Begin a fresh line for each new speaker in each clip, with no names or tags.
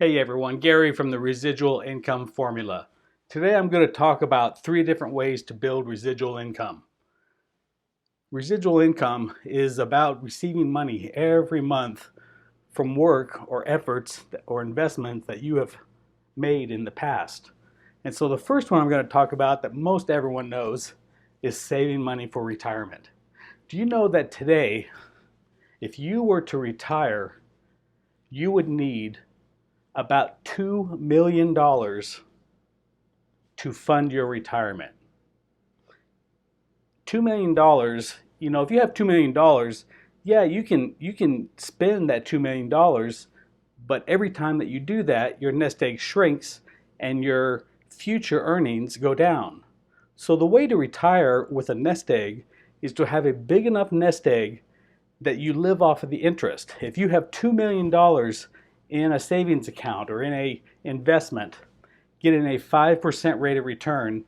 Hey everyone, Gary from the Residual Income Formula. Today I'm going to talk about 3 different ways to build residual income. Residual income is about receiving money every month from work or efforts or investments that you have made in the past. And so the first one I'm going to talk about that most everyone knows is saving money for retirement. Do you know that today, if you were to retire, you would need about $2 million to fund your retirement? $2 million, if you have $2 million, yeah, you can spend that $2 million, but every time that you do that, your nest egg shrinks and your future earnings go down. So the way to retire with a nest egg is to have a big enough nest egg that you live off of the interest. If you have $2 million in a savings account or in a investment, getting a 5% rate of return,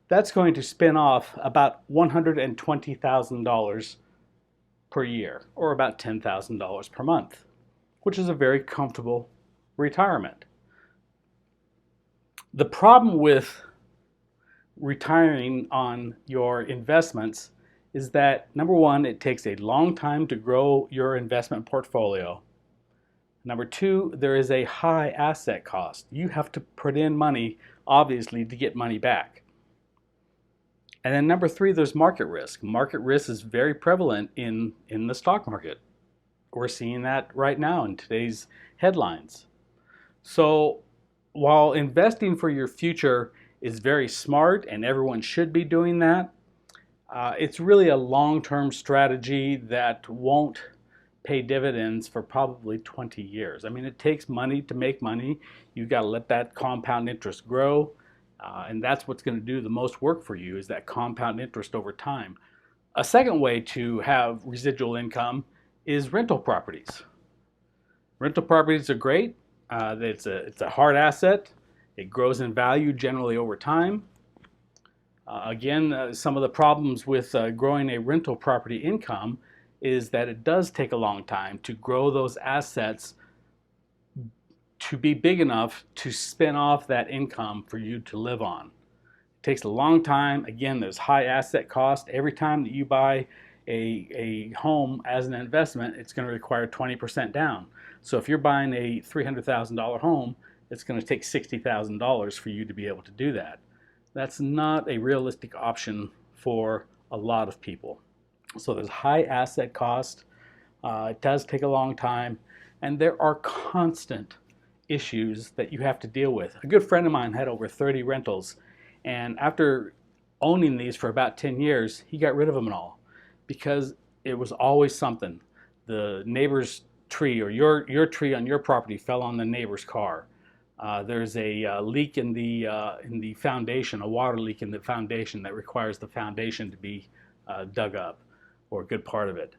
that's going to spin off about $120,000 per year, or about $10,000 per month, which is a very comfortable retirement. The problem with retiring on your investments is that, number one, it takes a long time to grow your investment portfolio. Number two, there is a high asset cost. You have to put in money, obviously, to get money back. And then number three, there's market risk. Market risk is very prevalent in the stock market. We're seeing that right now in today's headlines. So while investing for your future is very smart and everyone should be doing that, it's really a long-term strategy that won't pay dividends for probably 20 years. I mean, it takes money to make money. You've got to let that compound interest grow. And that's what's going to do the most work for you, is that compound interest over time. A second way to have residual income is rental properties. Rental properties are great. It's a hard asset. It grows in value generally over time. Again, some of the problems with growing a rental property income is that it does take a long time to grow those assets to be big enough to spin off that income for you to live on. It takes a long time. Again, there's high asset cost. Every time that you buy a home as an investment, it's going to require 20% down. So if you're buying a $300,000 home, it's going to take $60,000 for you to be able to do that. That's not a realistic option for a lot of people. So there's high asset cost. It does take a long time, and there are constant issues that you have to deal with. A good friend of mine had over 30 rentals, and after owning these for about 10 years, he got rid of them all because it was always something. The neighbor's tree or your tree on your property fell on the neighbor's car. There's a leak in the foundation, a water leak in the foundation that requires the foundation to be dug up, or a good part of it.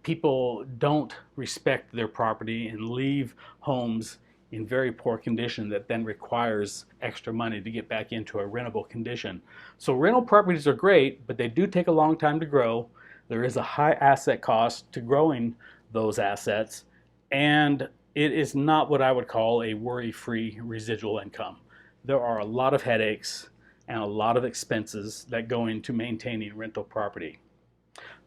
People don't respect their property and leave homes in very poor condition that then requires extra money to get back into a rentable condition. So rental properties are great, but they do take a long time to grow. There is a high asset cost to growing those assets, and it is not what I would call a worry-free residual income. There are a lot of headaches and a lot of expenses that go into maintaining rental property.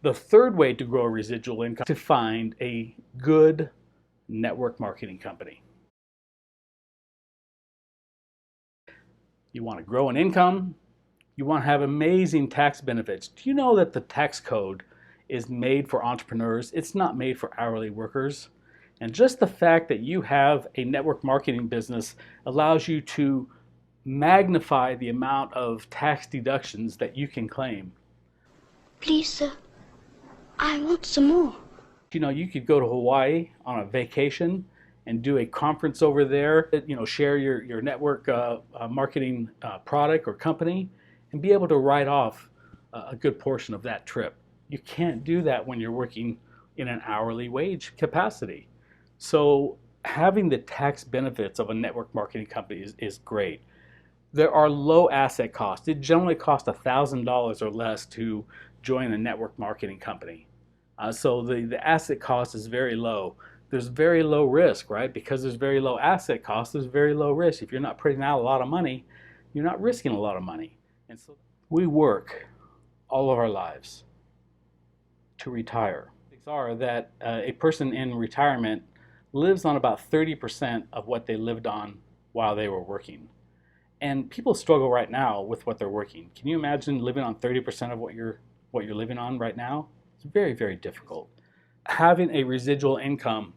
The third way to grow residual income is to find a good network marketing company. You want to grow an income. You want to have amazing tax benefits. Do you know that the tax code is made for entrepreneurs? It's not made for hourly workers. And just the fact that you have a network marketing business allows you to magnify the amount of tax deductions that you can claim.
Please, sir, I want some more.
You could go to Hawaii on a vacation and do a conference over there, share your network marketing product or company, and be able to write off a good portion of that trip. You can't do that when you're working in an hourly wage capacity. So having the tax benefits of a network marketing company is great. There are low asset costs. It generally costs $1,000 or less to join a network marketing company. So the asset cost is very low. there's very low risk, right? Because there's very low asset cost, there's very low risk. If you're not putting out a lot of money, you're not risking a lot of money. And so we work all of our lives to retire. Are that a person in retirement lives on about 30% of what they lived on while they were working. And people struggle right now with what they're working. Can you imagine living on 30% of what you're living on right now? It's very, very difficult. Having a residual income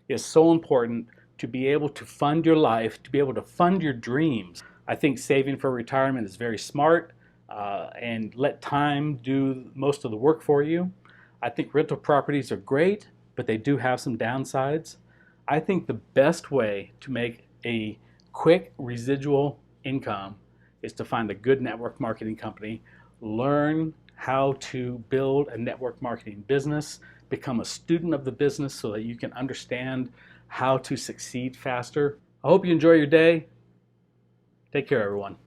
is so important to be able to fund your life, to be able to fund your dreams. I think saving for retirement is very smart, and let time do most of the work for you. I think rental properties are great, but they do have some downsides. I think the best way to make a quick residual income is to find a good network marketing company, learn how to build a network marketing business, become a student of the business so that you can understand how to succeed faster. I hope you enjoy your day. Take care, everyone.